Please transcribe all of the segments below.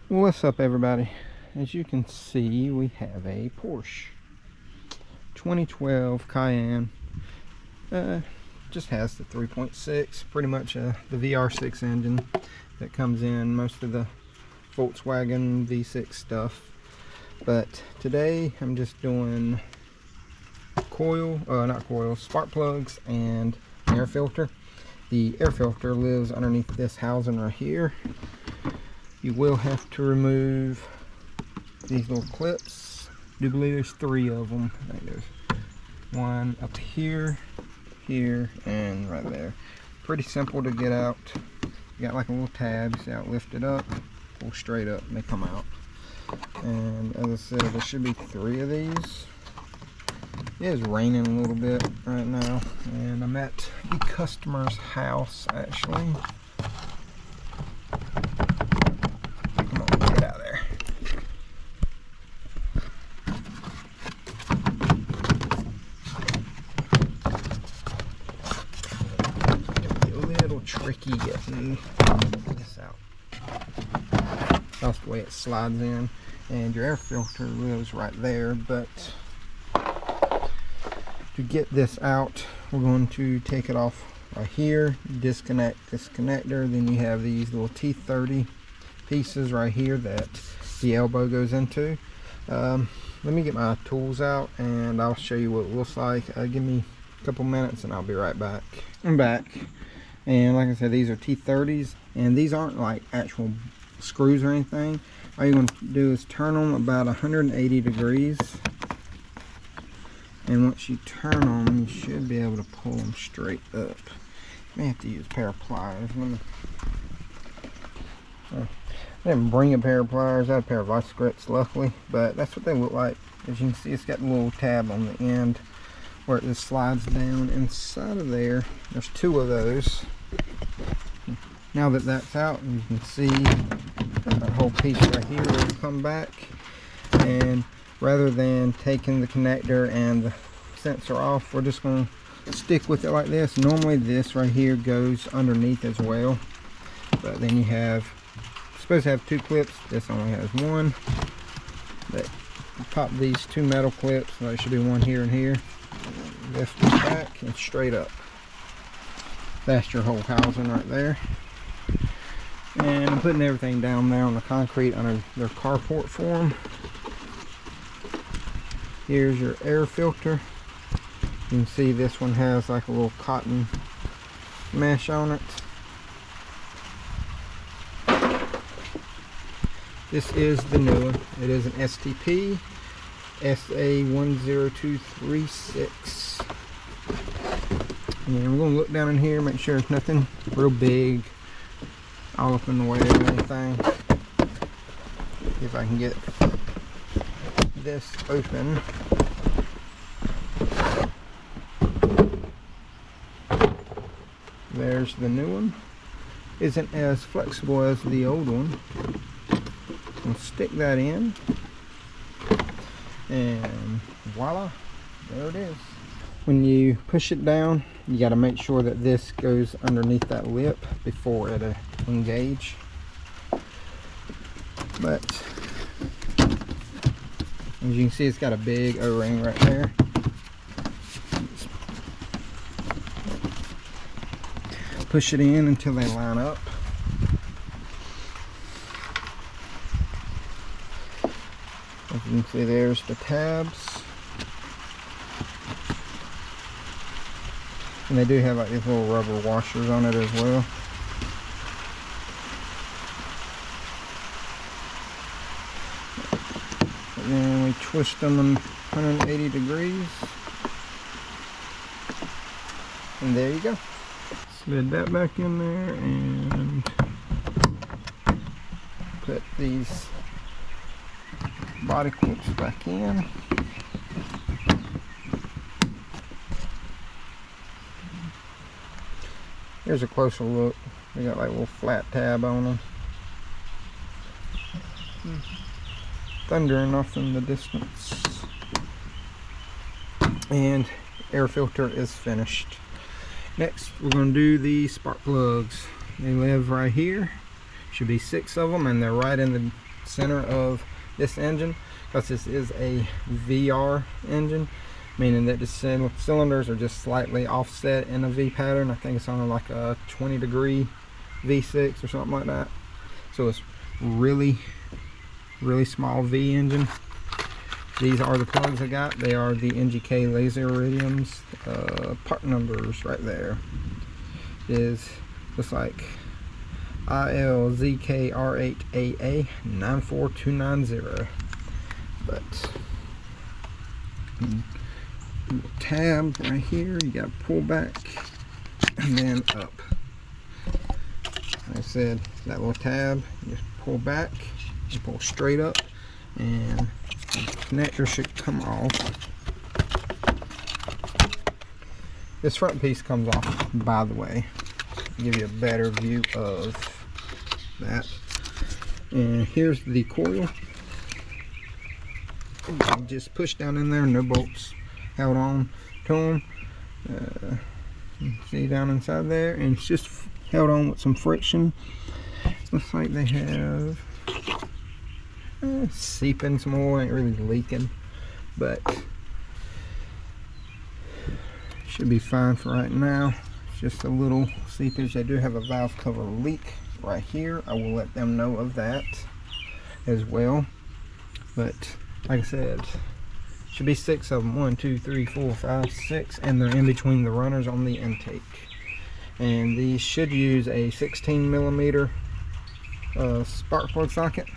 What's up, everybody? As you can see, we have a Porsche 2012 Cayenne. Just has the 3.6, pretty much the VR6 engine that comes in most of the Volkswagen V6 stuff. But today I'm just doing spark plugs and air filter. The air filter lives underneath this housing right here. You will have to remove these little clips. I do believe there's 3 of them. I think there's one up here, here, and right there. Pretty simple to get out. You got like a little tab, see how it lift it up, pull straight up, and they come out. And as I said, there should be 3 of these. It is raining a little bit right now, and I'm at the customer's house actually. Tricky getting this out. That's the way it slides in, and your air filter lives right there. But to get this out, we're going to take it off right here, disconnect this connector. Then you have these little T30 pieces right here that the elbow goes into. Let me get my tools out and I'll show you what it looks like. Give me a couple minutes and I'll be right back. I'm back. And like I said, these are T30s, and these aren't like actual screws or anything. All you're going to do is turn them about 180 degrees. And once you turn them, you should be able to pull them straight up. You may have to use a pair of pliers. I didn't bring a pair of pliers. I had a pair of vice grips, luckily. But that's what they look like. As you can see, it's got a little tab on the end where it just slides down. Inside of there, there's 2 of those. Now that that's out, you can see that whole piece right here will come back, and rather than taking the connector and the sensor off, we're just going to stick with it like this. Normally this right here goes underneath as well, but then you're supposed to have 2 clips. This only has 1. But you pop these 2 metal clips, so there should be 1 here and here. Lift it back and straight up. That's your whole housing right there. And I'm putting everything down there on the concrete under their carport form. Here's your air filter. You can see this one has like a little cotton mesh on it. This is the new one. It is an STP SA10236. And we're going to look down in here, make sure there's nothing real big all up in the way of anything. See if I can get this open. There's the new one. Isn't as flexible as the old one. I'll stick that in, and voila, there it is. When you push it down, you got to make sure that this goes underneath that lip before it engage. But as you can see, it's got a big O-ring right there. Push it in until they line up. As you can see, there's the tabs. And they do have like these little rubber washers on it as well. And then we twist them in 180 degrees. And there you go. Slid that back in there and put these body clips back in. Here's a closer look. They got like a little flat tab on them. Thundering off in the distance. And air filter is finished. Next, we're going to do the spark plugs. They live right here. Should be 6 of them, and they're right in the center of this engine, because this is a VR engine, meaning that the cylinders are just slightly offset in a V pattern. I think it's on like a 20-degree V6 or something like that. So it's really small V engine. These are the plugs I got. They are the NGK laser iridiums. Part numbers right there looks like ILZKR8AA 94290. But tab right here, you got to pull back and then up. Like I said, that little tab, you just pull back, you pull straight up, and the connector should come off. This front piece comes off, by the way, to give you a better view of that. And here's the coil. Just push down in there, no bolts held on to them. See down inside there, and it's just held on with some friction. Looks like they have seeping some oil, ain't really leaking, but should be fine for right now. It's just a little seepage. They do have a valve cover leak right here. I will let them know of that as well. But like I said, should be 6 of them. 1, 2, 3, 4, 5, 6, and they're in between the runners on the intake. And these should use a 16mm spark plug socket.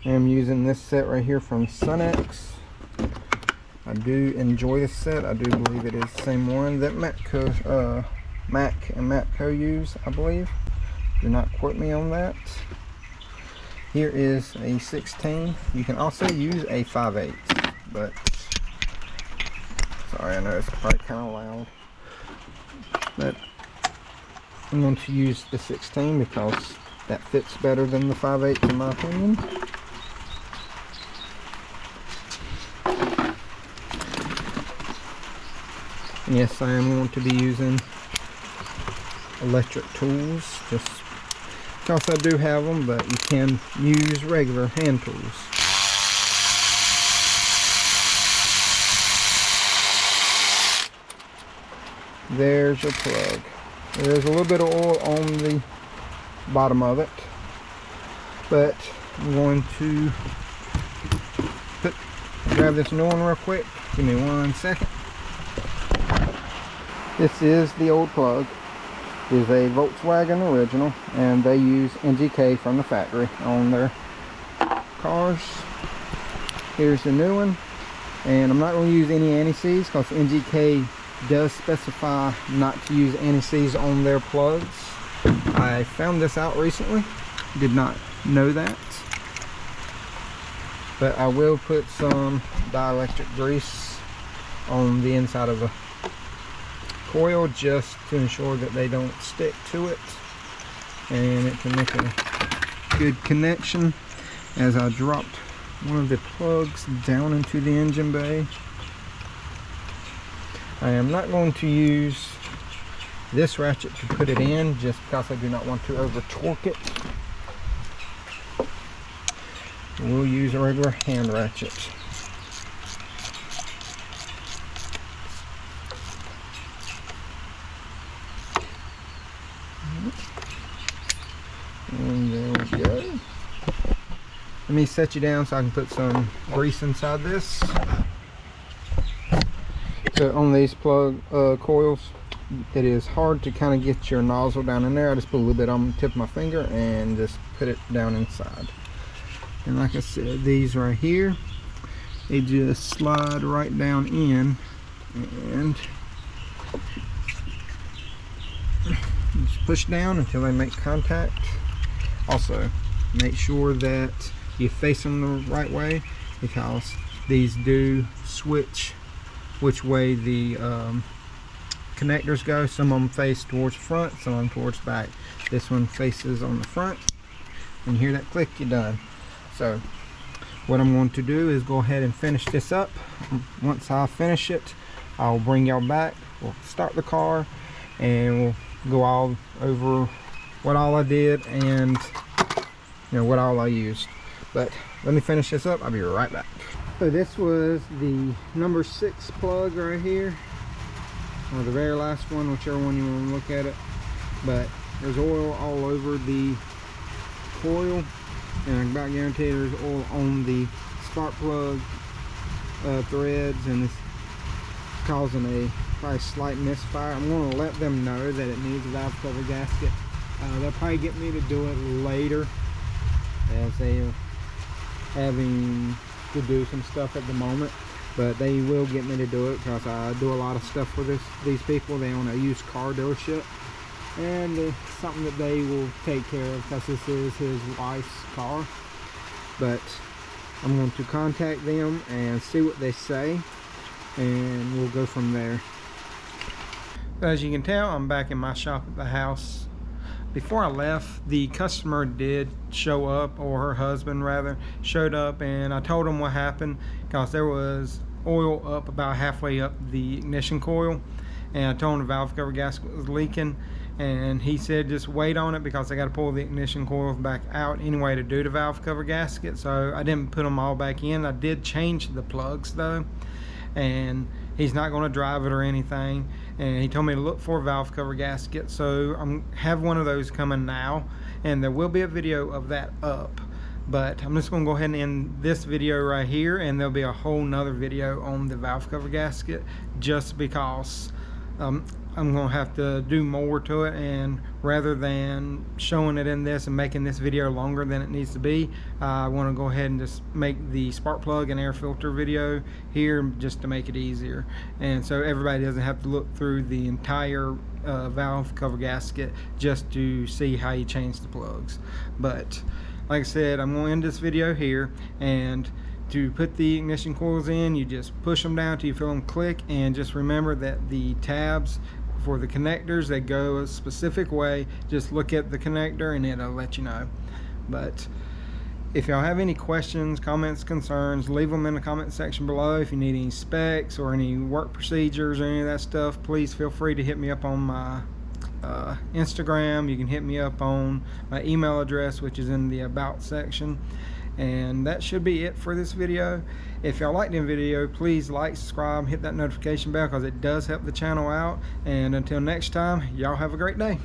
I'm using this set right here from Sunex. I do enjoy this set. I do believe it is the same one that Mac and Matco use, I believe. Do not quote me on that. Here is a 16. You can also use a 5/8, but sorry, I know it's probably kind of loud, but I'm going to use the 16 because that fits better than the 5/8 in my opinion. Yes, I am going to be using electric tools, just because I do have them, but you can use regular hand tools. There's your plug. There's a little bit of oil on the bottom of it, but I'm going to grab this new one real quick. Give me 1 second. This is the old plug. It is a Volkswagen original, and they use NGK from the factory on their cars. Here's the new one, and I'm not going to use any anti-seize because NGK does specify not to use anti-seize on their plugs. I found this out recently, did not know that, but I will put some dielectric grease on the inside of the coil just to ensure that they don't stick to it, and it can make a good connection. As I dropped one of the plugs down into the engine bay, I am not going to use this ratchet to put it in just because I do not want to over torque it. We'll use a regular hand ratchet. And there we go. Let me set you down so I can put some grease inside this. So on these plug coils, it is hard to kind of get your nozzle down in there. I just put a little bit on the tip of my finger and just put it down inside. And like I said, these right here, they just slide right down in, and just push down until they make contact. Also, make sure that you face them the right way, because these do switch which way the connectors go. Some of them face towards front, some of them towards back. This one faces on the front, and you hear that click, you're done. So what I'm going to do is go ahead and finish this up. Once I finish it, I'll bring y'all back. We'll start the car and we'll go all over what all I did and what all I used. But let me finish this up. I'll be right back. So this was the number 6 plug right here, or the very last one, whichever one you want to look at it. But there's oil all over the coil, and I can about guarantee there's oil on the spark plug threads, and it's causing a probably slight misfire. I'm going to let them know that it needs a valve cover gasket. They'll probably get me to do it later, as they are having to do some stuff at the moment, but they will get me to do it because I do a lot of stuff for these people. They own a used car dealership, and it's something that they will take care of because this is his wife's car. But I'm going to contact them and see what they say, and we'll go from there. As you can tell, I'm back in my shop at the house. Before I left, the customer did show up, or her husband rather showed up, and I told him what happened because there was oil up about halfway up the ignition coil, and I told him the valve cover gasket was leaking, and he said just wait on it because I got to pull the ignition coils back out anyway to do the valve cover gasket. So I didn't put them all back in. I did change the plugs though, and he's not going to drive it or anything, and he told me to look for a valve cover gasket. So I have one of those coming now, and there will be a video of that up, but I'm just going to go ahead and end this video right here, and there'll be a whole nother video on the valve cover gasket, just because I'm going to have to do more to it, and rather than showing it in this and making this video longer than it needs to be, I want to go ahead and just make the spark plug and air filter video here just to make it easier, and so everybody doesn't have to look through the entire valve cover gasket just to see how you change the plugs. But like I said, I'm going to end this video here, and to put the ignition coils in, you just push them down till you feel them click, and just remember that the tabs for the connectors, they go a specific way. Just look at the connector and it'll let you know. But if y'all have any questions, comments, concerns, leave them in the comment section below. If you need any specs or any work procedures or any of that stuff, please feel free to hit me up on my Instagram. You can hit me up on my email address, which is in the about section. And that should be it for this video. If y'all liked the video, please like, subscribe, hit that notification bell because it does help the channel out. And until next time, y'all have a great day.